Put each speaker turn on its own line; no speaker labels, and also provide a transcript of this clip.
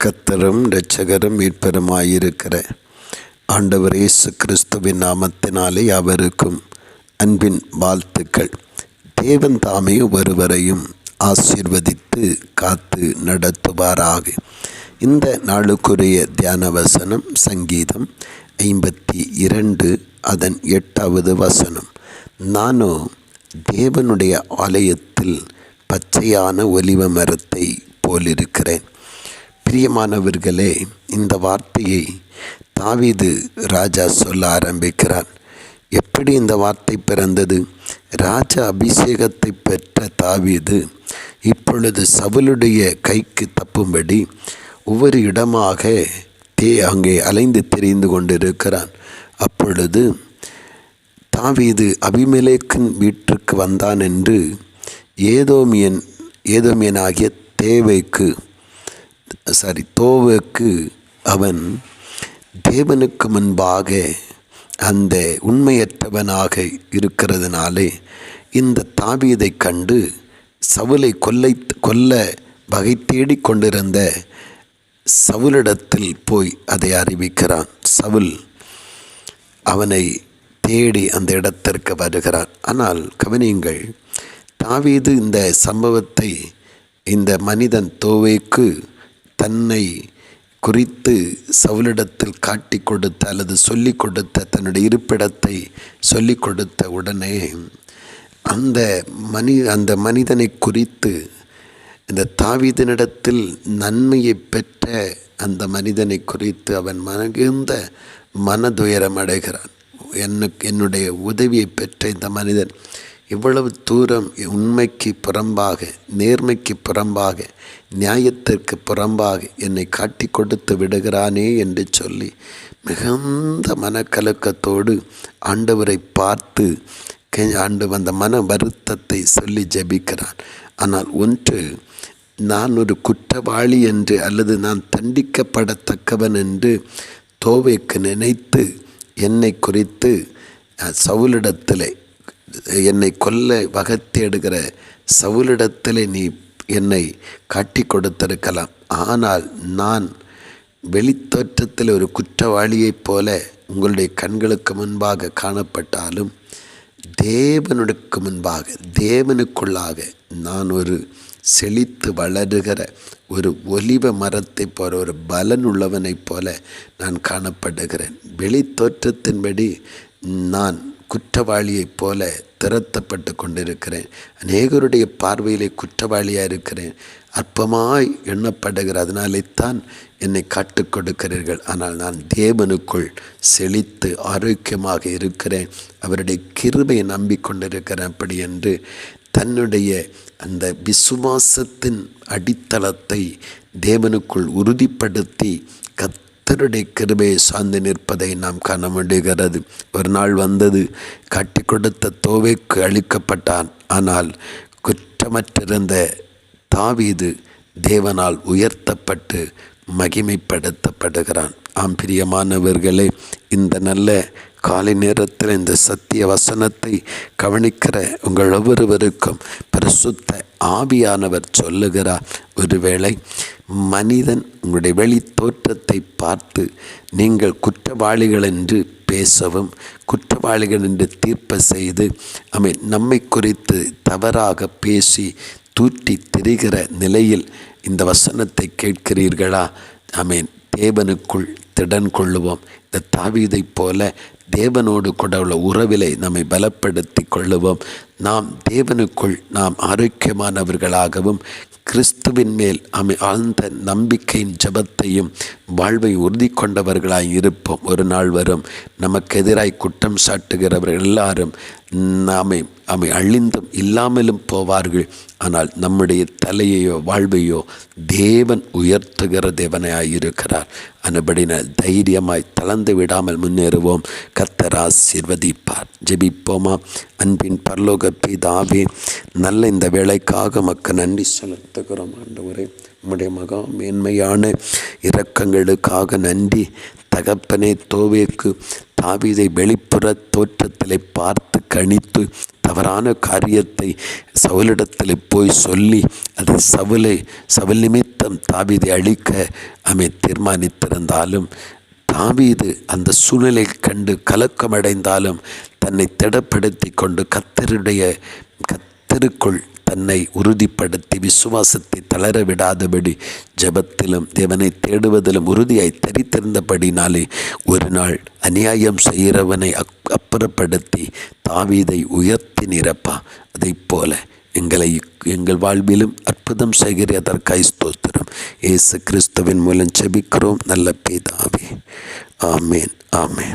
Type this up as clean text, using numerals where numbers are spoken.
கர்த்தரும் இரட்சகரும் மீட்பருமாயிருக்கிற ஆண்டவர் இயேசு கிறிஸ்துவின் நாமத்தினாலே அவருக்கும் அன்பின் வாழ்த்துக்கள். தேவன் தாமே ஒருவரையும் ஆசீர்வதித்து காத்து நடத்துவாராக. இந்த நாளுக்குரிய தியான வசனம் சங்கீதம் 52 அதன் 8வது வசனம். நானோ தேவனுடைய ஆலயத்தில் பச்சையான ஒலிவ மரத்தை போலிருக்கிறேன். பிரியமானவர்களே, இந்த வார்த்தையை தாவீது ராஜா சொல்ல ஆரம்பிக்கிறார். எப்படி இந்த வார்த்தை பிறந்தது? ராஜா அபிஷேகத்தை பெற்ற தாவீது இப்பொழுது சவுலுடைய கைக்கு தப்பும்படி ஒவ்வொரு இடமாக அங்கே அலைந்து திரிந்து கொண்டிருக்கிறான். அப்பொழுது தாவீது அபிமெலேக்கின் வீட்டிற்கு வந்தான் என்று ஏதோமியனாகிய தோவேக்கு அவன் தேவனுக்கு முன்பாக அந்த உண்மையற்றவனாக இருக்கிறதுனாலே இந்த தாவீதை கண்டு சவுலை கொல்ல வகை தேடிக் கொண்டிருந்த சவுலிடத்தில் போய் அதை அறிவிக்கிறான். சவுல் அவனை தேடி அந்த இடத்திற்கு வருகிறான். ஆனால் கவனியுங்கள், தாவீது இந்த சம்பவத்தை இந்த மனிதன் தோவேக்கு தன்னை குறித்து சவுலிடத்தில் காட்டி கொடுத்த அல்லது சொல்லிக் கொடுத்த தன்னுடைய இருப்பிடத்தை சொல்லிக் கொடுத்த உடனே அந்த மனிதனை குறித்து இந்த தாவீதினிடத்தில் நன்மையை பெற்ற அந்த மனிதனை குறித்து அவன் மிகுந்த மனதுயரம் அடைகிறான். என்னுடைய உதவியை பெற்ற இந்த மனிதன் இவ்வளவு தூரம் உண்மைக்கு புறம்பாக, நேர்மைக்கு புறம்பாக, நியாயத்திற்கு புறம்பாக என்னை காட்டி கொடுத்து விடுகிறானே என்று சொல்லி மிகுந்த மனக்கலக்கத்தோடு ஆண்டவரை பார்த்து அந்த மன வருத்தத்தை சொல்லி ஜெபிக்கிறான். ஆனால் ஒன்று, நான் ஒரு குற்றவாளி என்று அல்லது நான் தண்டிக்கப்படத்தக்கவன் என்று தோவேக்கு நினைத்து என்னை குறித்து சவுலிடத்திலே என்னை கொல்ல வகத்தேடுகிற சவுலிடத்திலே நீ என்னை காட்டி கொடுத்திருக்கலாம். ஆனால் நான் வெளித்தோற்றத்தில் ஒரு குற்றவாளியைப் போல உங்களுடைய கண்களுக்கு முன்பாக காணப்பட்டாலும் தேவனுக்கு முன்பாக, தேவனுக்குள்ளாக நான் ஒரு செழித்து வளருகிற ஒரு ஒலிவ மரத்தை போல, ஒரு பலன் உள்ளவனைப் போல நான் காணப்படுகிறேன். வெளித்தோற்றத்தின்படி நான் குற்றவாளியைப் போல திரத்தப்பட்டு கொண்டிருக்கிறேன். அநேகருடைய பார்வையிலே குற்றவாளியாக இருக்கிறேன். அற்பமாய் எண்ணப்படுகிற அதனாலே தான் என்னை காட்டுக் கொடுக்கிறீர்கள். ஆனால் நான் தேவனுக்குள் செழித்து ஆரோக்கியமாக இருக்கிறேன். அவருடைய கிருபையை நம்பிக்கொண்டிருக்கிறேன். அப்படி என்று தன்னுடைய அந்த விசுவாசத்தின் அடித்தளத்தை தேவனுக்குள் உறுதிப்படுத்தி கர்த்தருடைய கிருபையை சார்ந்து நிற்பதை நாம் காண முடிகிறது. ஒரு நாள் வந்தது, காட்டி கொடுத்த தோவேக்கு அழிக்கப்பட்டான். ஆனால் குற்றமற்றிருந்த தாவீது தேவனால் உயர்த்தப்பட்டு மகிமைப்படுத்தப்படுகிறான். ஆம் பிரியமானவர்களே, இந்த நல்ல காலை நேரத்தில் இந்த சத்திய வசனத்தை கவனிக்கிற உங்கள் ஒவ்வொருவருக்கும் பரிசுத்த ஆவியானவர் சொல்லுகிறார். ஒருவேளை மனிதன் உங்களுடைய வெளி தோற்றத்தை பார்த்து நீங்கள் குற்றவாளிகள் என்று பேசவும், குற்றவாளிகள் என்று தீர்ப்பு செய்து நம்மை குறித்து தவறாக பேசி தூற்றி திரிகிற நிலையில் இந்த வசனத்தை கேட்கிறீர்களா? தேவனுக்குள் திடன் கொள்ளுவோம். இந்த தாவீதைப் போல தேவனோடு கூட உள்ள உறவிலை நம்மை பலப்படுத்தி கொள்ளுவோம். நாம் தேவனுக்குள் நாம் ஆரோக்கியமானவர்களாகவும் கிறிஸ்துவின் மேல் ஆழ்ந்த நம்பிக்கையின் ஜபத்தையும் வாழ்வை உறுதி கொண்டவர்களாய் இருப்போம். ஒரு நாள் வரும், நமக்கு எதிராய் குற்றம் சாட்டுகிறவர்கள் எல்லாரும் அழிந்தும் இல்லாமலும் போவார்கள். ஆனால் நம்முடைய தலையையோ வாழ்வையோ தேவன் உயர்த்துகிற தேவனாயிருக்கிறார். அதுபடினால் தைரியமாய் தளர்ந்து விடாமல் முன்னேறுவோம். கர்த்தர் ஆசீர்வதிப்பார். ஜெபிப்போமா? அன்பின் பரலோக பிதாவே, நல்ல இந்த வேளைக்காக மக்கள் நன்றி செலுத்துகிறோம். ஆண்டவரே, உம்முடைய மகா மேன்மையான இரக்கங்களுக்காக நன்றி. தகப்பனே, தோவேக்கு தாவீதை வெளிப்புற தோற்றத்திலே பார்த்து கணித்து தவறான காரியத்தை சவுலிடத்தில் போய் சொல்லி அதை சவுல் நிமித்த நிமித்தம் தாவீதை அழிக்க தீர்மானித்திருந்தாலும், தாவீது அந்த சூழ்நிலை கண்டு கலக்கமடைந்தாலும் தன்னை திடப்படுத்தி கொண்டு கர்த்தருக்குள் தன்னை உறுதிப்படுத்தி விசுவாசத்தை தளர விடாதபடி ஜெபத்திலும் தேவனை தேடுவதிலும் உறுதியாய் தரித்திருந்தபடினாலே ஒரு நாள் அநியாயம் செய்கிறவனை அப்புறப்படுத்தி தாவீதை உயர்த்தி நிரப்பா. அதை போல எங்கள் வாழ்விலும் அற்புதம் செய்கிறதற்காய் ஸ்தோத்திரம். இயேசு கிறிஸ்துவின் மூலம் ஜெபிக்கிறோம் நல்ல பிதாவே. ஆமேன், ஆமேன்.